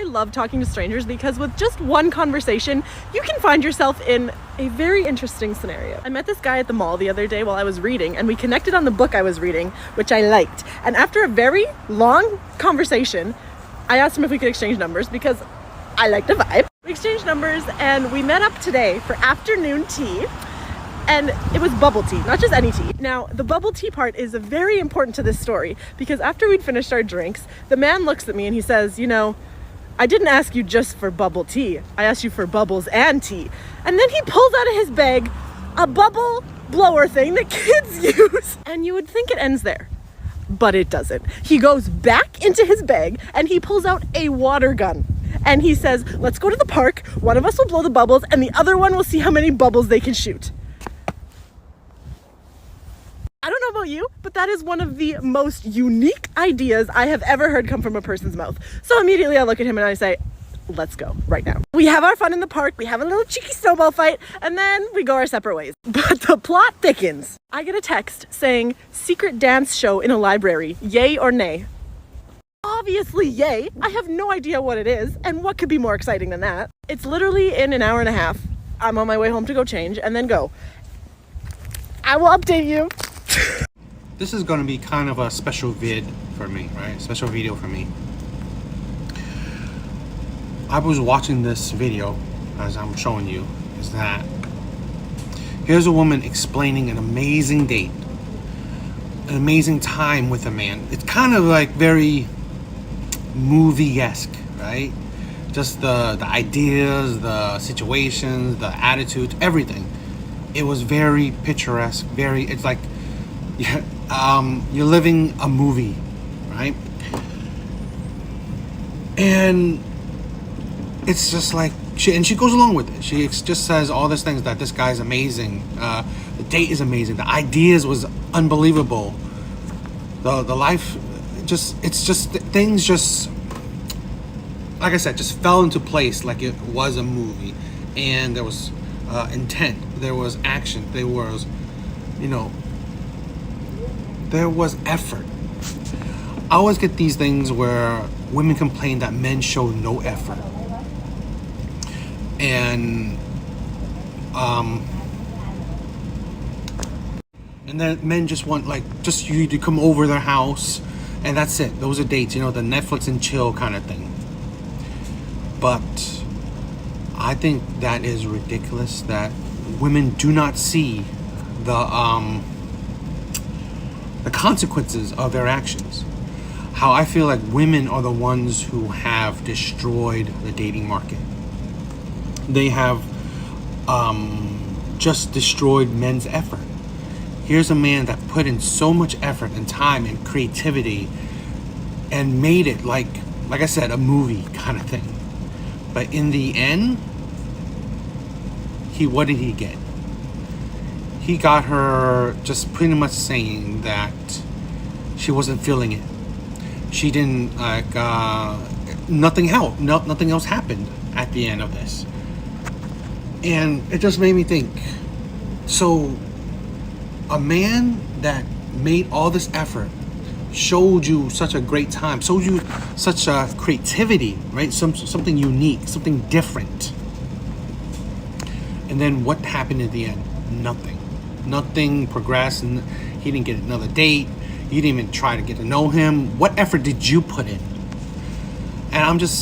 I love talking to strangers because with just one conversation, you can find yourself in a very interesting scenario. I met this guy at the mall the other day while I was reading, and we connected on the book I was reading, which I liked. And after a very long conversation, I asked him if we could exchange numbers because I liked the vibe. We exchanged numbers and we met up today for afternoon tea. And it was bubble tea, not just any tea. Now, the bubble tea part is very important to this story because after we'd finished our drinks, the man looks at me and he says, you know, I didn't ask you just for bubble tea. I asked you for bubbles and tea. And then he pulls out of his bag a bubble blower thing that kids use. And you would think it ends there, but it doesn't. He goes back into his bag and he pulls out a water gun. And he says, let's go to the park. One of us will blow the bubbles and the other one will see how many bubbles they can shoot. I don't know about you, but that is one of the most unique ideas I have ever heard come from a person's mouth. So immediately I look at him and I say, let's go right now. We have our fun in the park, we have a little cheeky snowball fight, and then we go our separate ways. But the plot thickens. I get a text saying, secret dance show in a library, yay or nay? Obviously yay. I have no idea what it is, and what could be more exciting than that? It's literally in an hour and a half. I'm on my way home to go change and then go. I will update you. This is going to be kind of a special vid for me, right? Special video for me. I was watching this video, as I'm showing you, is that here's a woman explaining an amazing date, an amazing time with a man. It's kind of like very movie-esque, right? Just the ideas, the situations, the attitudes, everything. It was very picturesque, it's like you're living a movie, right? And it's just like she goes along with it. She just says all these things that this guy's amazing, the date is amazing, the ideas was unbelievable, the life things just like I said just fell into place like it was a movie. And there was intent, there was action, there was, there was effort. I always get these things where women complain that men show no effort. And then men just want just you to come over their house and that's it. Those are dates, the Netflix and chill kind of thing. But I think that is ridiculous that women do not see the consequences of their actions. How I feel like women are the ones who have destroyed the dating market. They have just destroyed men's effort. Here's a man that put in so much effort and time and creativity and made it like I said, a movie kind of thing. But in the end, what did he get? He got her just pretty much saying that she wasn't feeling it. She didn't nothing helped. Nothing else happened at the end of this. And it just made me think, so a man that made all this effort, showed you such a great time, showed you such a creativity, right? Something unique, something different. And then what happened at the end? Nothing progressed, and he didn't get another date. You didn't even try to get to know him. What effort did you put in? And I'm just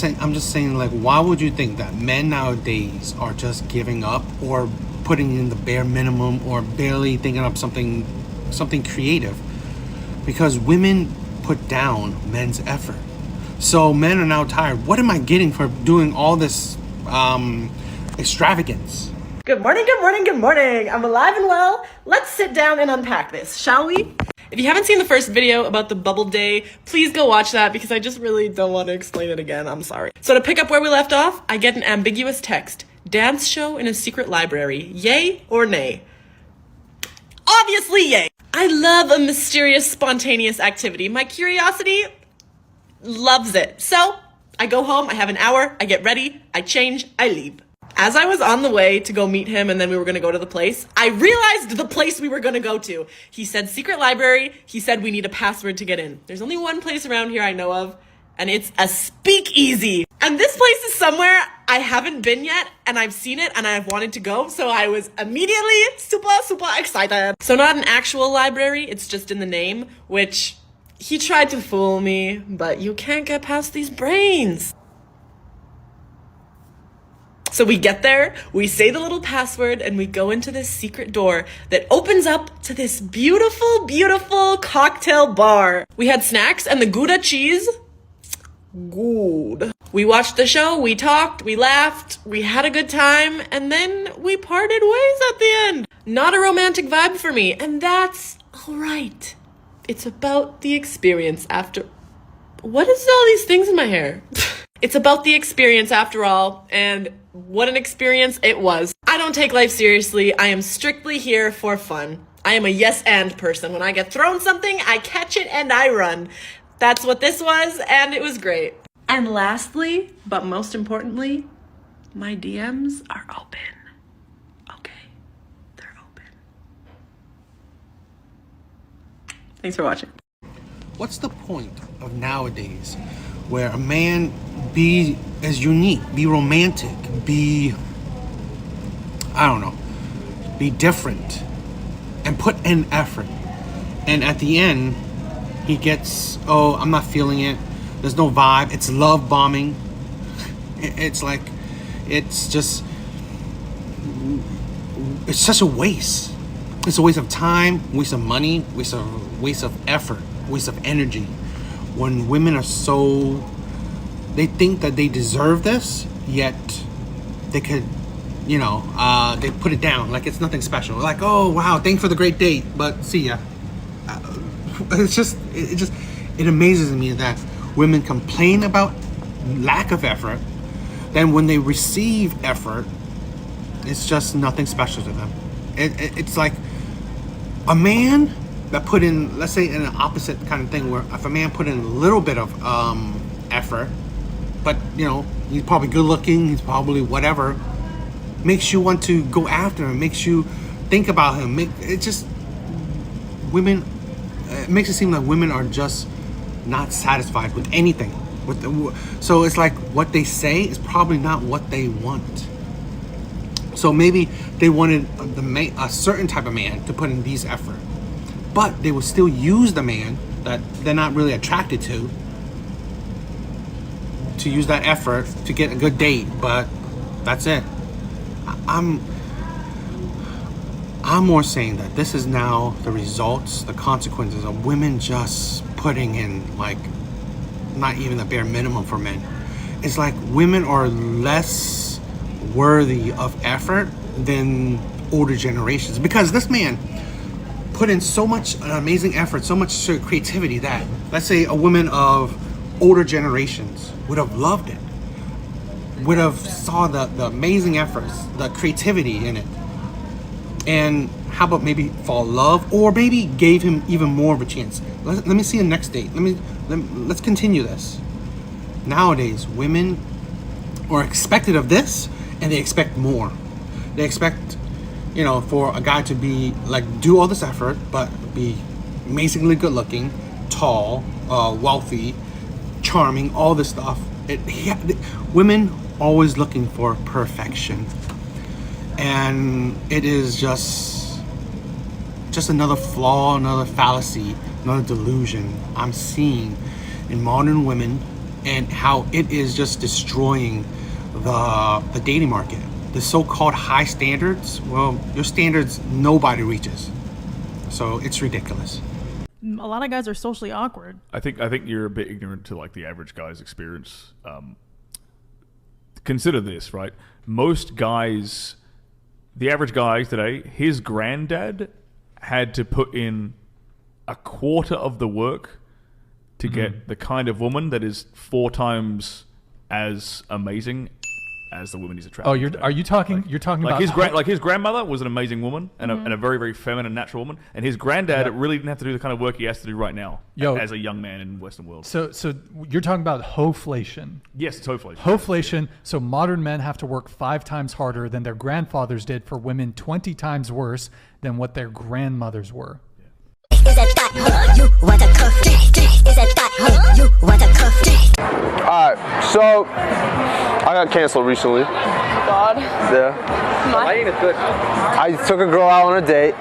saying, like, why would you think that men nowadays are just giving up or putting in the bare minimum or barely thinking up something creative? Because women put down men's effort. So men are now tired. What am I getting for doing all this extravagance? Good morning, good morning, good morning. I'm alive and well. Let's sit down and unpack this, shall we? If you haven't seen the first video about the bubble day, please go watch that because I just really don't want to explain it again. I'm sorry. So to pick up where we left off, I get an ambiguous text. Dance show in a secret library. Yay or nay? Obviously yay. I love a mysterious, spontaneous activity. My curiosity loves it. So I go home, I have an hour, I get ready, I change, I leave. As I was on the way to go meet him and then we were going to go to the place, I realized the place we were going to go to. He said secret library. He said we need a password to get in. There's only one place around here I know of, and it's a speakeasy. And this place is somewhere I haven't been yet, and I've seen it, and I've wanted to go, so I was immediately super excited. So not an actual library, it's just in the name, which he tried to fool me, but you can't get past these brains. So we get there, we say the little password, and we go into this secret door that opens up to this beautiful, beautiful cocktail bar. We had snacks and the Gouda cheese. Good. We watched the show, we talked, we laughed, we had a good time, and then we parted ways at the end. Not a romantic vibe for me, and that's alright. It's about the experience after... What is all these things in my hair? It's about the experience after all, and what an experience it was. I don't take life seriously. I am strictly here for fun. I am a yes and person. When I get thrown something, I catch it and I run. That's what this was, and it was great. And lastly, but most importantly, my DMs are open. Okay, they're open. Thanks for watching. What's the point of nowadays where a man be as unique, be romantic, be, I don't know, be different, and put in effort, and at the end he gets, oh, I'm not feeling it, there's no vibe, it's love bombing. It's like, it's just, it's such a waste. It's a waste of time, waste of money, waste of effort, waste of energy. When women are so, they think that they deserve this, yet they could, they put it down like it's nothing special. Like, oh wow, thanks for the great date, but see ya. It amazes me that women complain about lack of effort, then when they receive effort, it's just nothing special to them. It's like a man that put in, let's say, in an opposite kind of thing, where if a man put in a little bit of effort, but he's probably good looking, he's probably whatever, makes you want to go after him, makes you think about him. It makes it seem like women are just not satisfied with anything. So it's like what they say is probably not what they want. So maybe they wanted a certain type of man to put in these effort, but they will still use the man that they're not really attracted to use that effort to get a good date, but that's it. I'm more saying that this is now the results, the consequences of women just putting in, like, not even the bare minimum for men. It's like women are less worthy of effort than older generations, because this man put in so much amazing effort, so much creativity that, let's say, a woman of older generations would have loved it, would have saw the amazing efforts, the creativity in it, and how about maybe fall in love, or maybe gave him even more of a chance. Let me see the next date. Let's continue this. Nowadays, women are expected of this, and they expect more. They expect, for a guy to be like, do all this effort, but be amazingly good looking, tall, wealthy, charming, all this stuff. Women always looking for perfection, and it is just another flaw, another fallacy, another delusion I'm seeing in modern women, and how it is just destroying the dating market. The so-called high standards, well, your standards nobody reaches, so it's ridiculous. A lot of guys are socially awkward. I think you're a bit ignorant to like the average guy's experience. Consider this, right? Most guys, the average guy today, his granddad had to put in a quarter of the work to get the kind of woman that is 4 times as amazing as the woman he's attracted. Oh, to. you're talking about his grandmother was an amazing woman and a very, very feminine, natural woman, and his granddad really didn't have to do the kind of work he has to do right now as a young man in the Western world. So you're talking about hoflation. Yes, it's hoflation. Hoflation. So modern men have to work 5 times harder than their grandfathers did for women 20 times worse than what their grandmothers were. Yeah. Is it that you want to cook? Is it that you want to cook? Alright, so I got canceled recently. God. Yeah. I took a girl out on a date.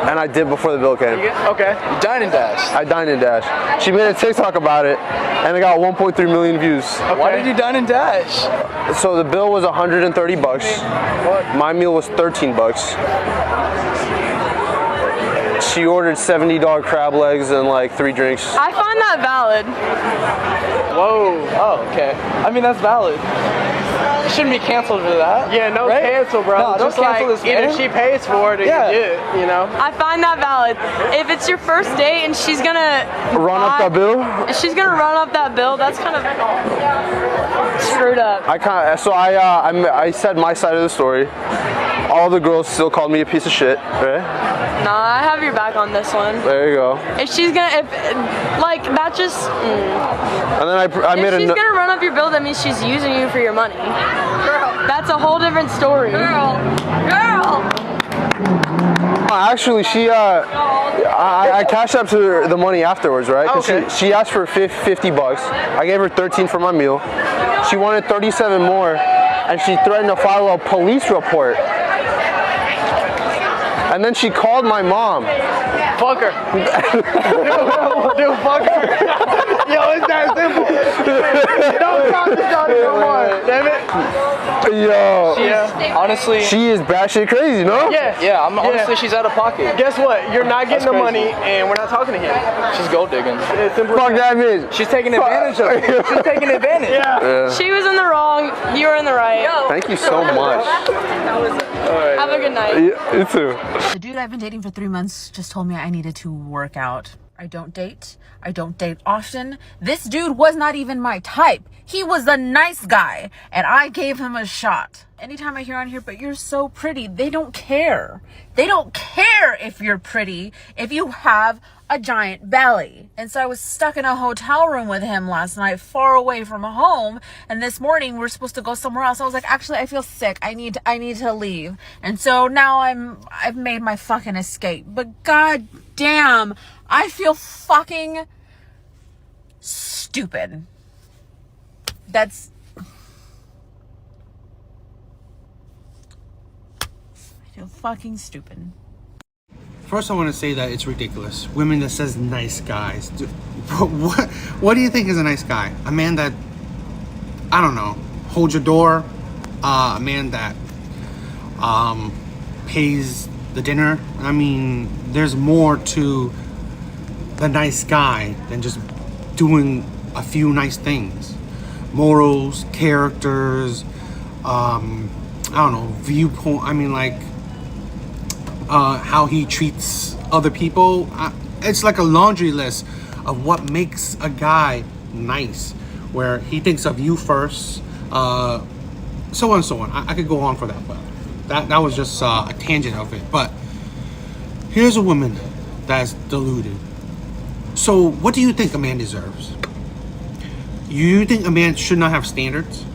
And I did before the bill came. Okay. You dined and dashed. I dined and dashed. She made a TikTok about it, and it got 1.3 million views. Okay. Why did you dine and dash? So the bill was 130 bucks. My meal was 13 bucks. She ordered $70 crab legs and like 3 drinks. I find that valid. Whoa. Oh, okay. I mean, that's valid. You shouldn't be canceled for that. Yeah, no right? cancel, bro. No, Just don't cancel like, this either man. she pays for it or Yeah. you do, you know? I find that valid. If it's your first date and she's gonna Run up that bill? if she's gonna run up that bill, that's kind of screwed up. I said my side of the story. All the girls still called me a piece of shit, right? Nah, I have your back on this one. There you go. If she's gonna, like, that just. And then I made If she's gonna run up your bill, that means she's using you for your money. Girl. That's a whole different story. Girl. Actually, I cashed up to her the money afterwards, right? Because she asked for 50 bucks. I gave her 13 for my meal. She wanted 37 more, and she threatened to file a police report. And then she called my mom. Fuck her. Dude, fuck her. Yo, it's that simple. Don't talk to Johnny no more. Damn it. Yo. Honestly. She is batshit crazy, no? Yeah. Honestly, she's out of pocket. Guess what? You're not getting the money, and we're not talking to him. She's gold digging. It's simple. Fuck that bitch. She's taking advantage of it. She's taking advantage. Yeah. She was in the wrong. You were in the right. Thank you so much. Have a good night. Yeah, you too. The dude I've been dating for 3 months just told me I needed to work out. I don't date often. This dude was not even my type. He was a nice guy, and I gave him a shot. Anytime I hear on here, but you're so pretty, they don't care. They don't care if you're pretty, if you have a giant belly. And so I was stuck in a hotel room with him last night, far away from home. And this morning we're supposed to go somewhere else. I was like, actually, I feel sick. I need to leave. And so now I've made my fucking escape. But god damn, I feel fucking stupid. I feel fucking stupid. First, I want to say that it's ridiculous. Women that says nice guys. Dude, what do you think is a nice guy? A man that, I don't know, holds your door. A man that pays the dinner. I mean, there's more to the nice guy than just doing a few nice things. Morals, characters, I don't know, viewpoint. I mean, like, how he treats other people. It's like a laundry list of what makes a guy nice, where he thinks of you first, so on and so on. I could go on for that, but that was just a tangent of it. But here's a woman that's deluded. So what do you think a man deserves? You think a man should not have standards?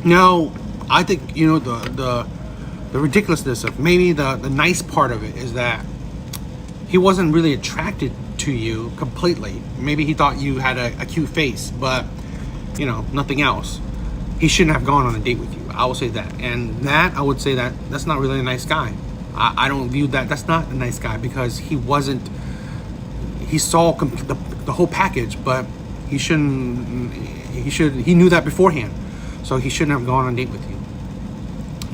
No, I think, you know, the ridiculousness of maybe the nice part of it is that he wasn't really attracted to you completely. Maybe he thought you had a cute face, but, you know, nothing else. He shouldn't have gone on a date with you. I will say that. And that, I would say that that's not really a nice guy. I don't view that. That's not a nice guy, because he wasn't, he saw the whole package, but he knew that beforehand. So he shouldn't have gone on a date with you.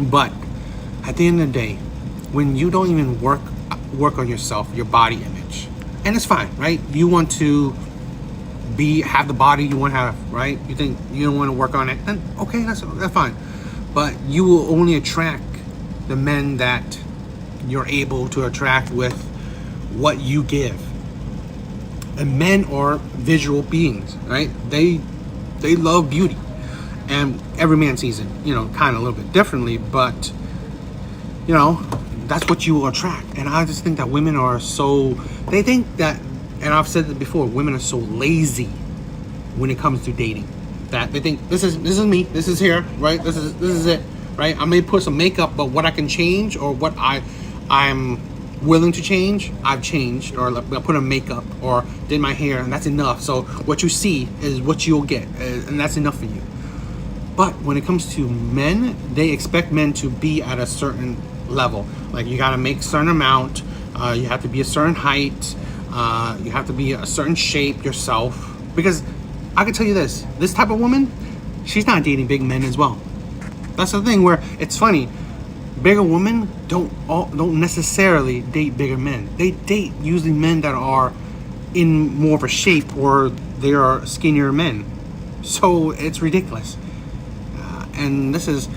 But at the end of the day, when you don't even work on yourself, your body image, and it's fine, right? You want to have the body you want to have, right? You think you don't want to work on it, then okay, that's fine. But you will only attract the men that you're able to attract with what you give. And men are visual beings, right? They love beauty, and every man sees it, you know, kind of a little bit differently, but you know, that's what you will attract. And I just think that women are they think that, and I've said it before, women are so lazy when it comes to dating, that they think this is me, this is here, right? This is it, right? I may put some makeup, but what I can change, or what I'm willing to change, I've changed, or I put on makeup or did my hair, and that's enough. So what you see is what you'll get, and that's enough for you. But when it comes to men, they expect men to be at a certain level. Like, you gotta make a certain amount, you have to be a certain height, you have to be a certain shape yourself. Because I can tell you this type of woman, she's not dating big men as well. That's the thing where it's funny. Bigger women don't necessarily date bigger men. They date usually men that are in more of a shape, or they are skinnier men. So it's ridiculous. And this is,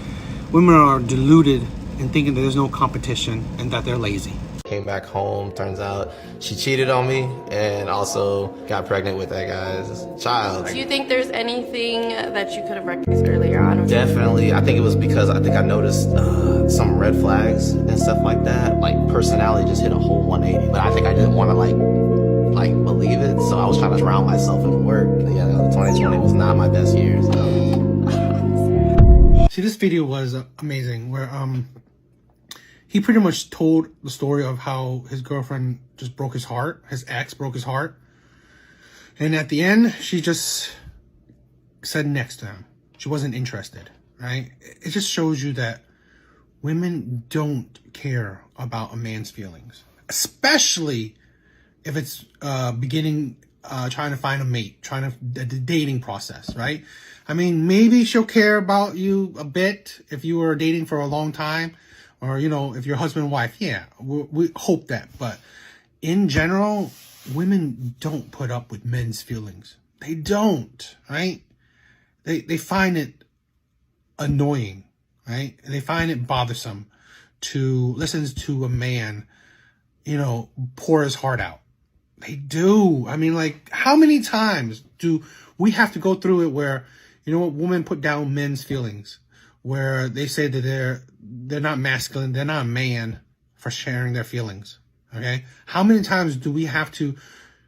women are deluded in thinking that there's no competition and that they're lazy. Came back home, turns out she cheated on me and also got pregnant with that guy's child. Do you think there's anything that you could have recognized earlier on? Definitely. I think it was because I noticed some red flags and stuff like that. Like, personality just hit a whole 180. But I think I didn't want to like believe it, so I was trying to drown myself in work. Yeah, 2020 was not my best year. So. See, this video was amazing, where he pretty much told the story of how his girlfriend just broke his heart. His ex broke his heart. And at the end, she just said next to him. She wasn't interested, right? It just shows you that women don't care about a man's feelings. Especially if it's trying to find a mate, the dating process, right? I mean, maybe she'll care about you a bit if you were dating for a long time. Or, you know, if you're husband and wife, yeah, we hope that. But in general, women don't put up with men's feelings. They don't, right? They find it annoying, right? They find it bothersome to listen to a man, you know, pour his heart out. They do. I mean, like, how many times do we have to go through it where, you know what, women put down men's feelings, where they say that they're not masculine, they're not a man for sharing their feelings, okay? How many times do we have to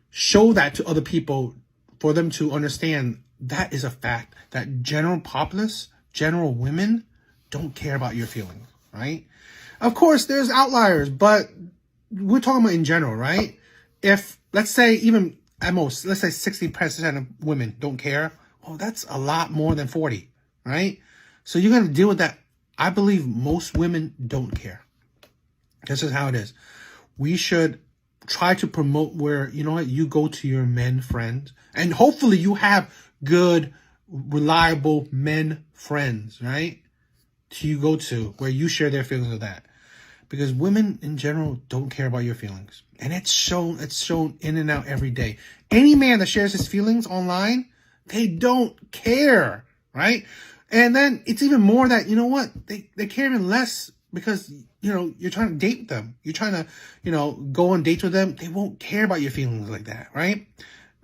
show that to other people for them to understand that is a fact, that general populace, general women don't care about your feelings, right? Of course, there's outliers, but we're talking about in general, right? If, let's say, even at most, let's say 60% of women don't care, well, that's a lot more than 40, right? So you're going to deal with that. I believe most women don't care. This is how it is. We should try to promote where, you know what, you go to your men friends, and hopefully you have good, reliable men friends, right? You go to where you share their feelings of that. Because women in general don't care about your feelings. And it's shown in and out every day. Any man that shares his feelings online, they don't care, right? And then it's even more that, you know what, they care even less because, you know, you're trying to date them. You're trying to, you know, go on dates with them. They won't care about your feelings like that, right?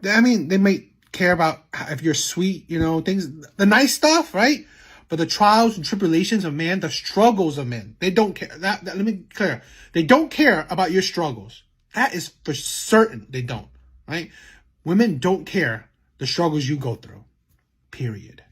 I mean, they may care about if you're sweet, you know, things, the nice stuff, right? But the trials and tribulations of man, the struggles of men, they don't care. That let me be clear. They don't care about your struggles. That is for certain. They don't, right? Women don't care the struggles you go through, period.